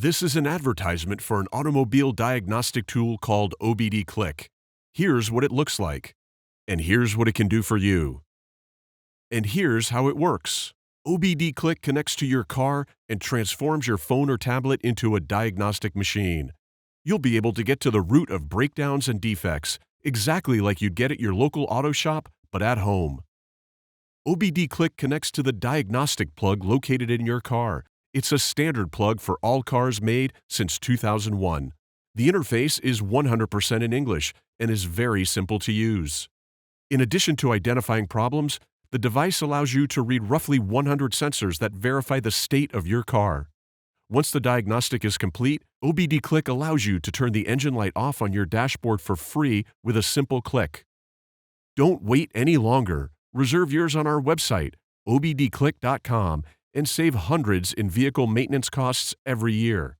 This is an advertisement for an automobile diagnostic tool called OBDclick. Here's what it looks like. And here's what it can do for you. And here's how it works. OBDclick connects to your car and transforms your phone or tablet into a diagnostic machine. You'll be able to get to the root of breakdowns and defects, exactly like you'd get at your local auto shop, but at home. OBDclick connects to the diagnostic plug located in your car. It's a standard plug for all cars made since 2001. The interface is 100% in English and is very simple to use. In addition to identifying problems, the device allows you to read roughly 100 sensors that verify the state of your car. Once the diagnostic is complete, OBDclick allows you to turn the engine light off on your dashboard for free with a simple click. Don't wait any longer. Reserve yours on our website, obdclick.com, and save hundreds in vehicle maintenance costs every year.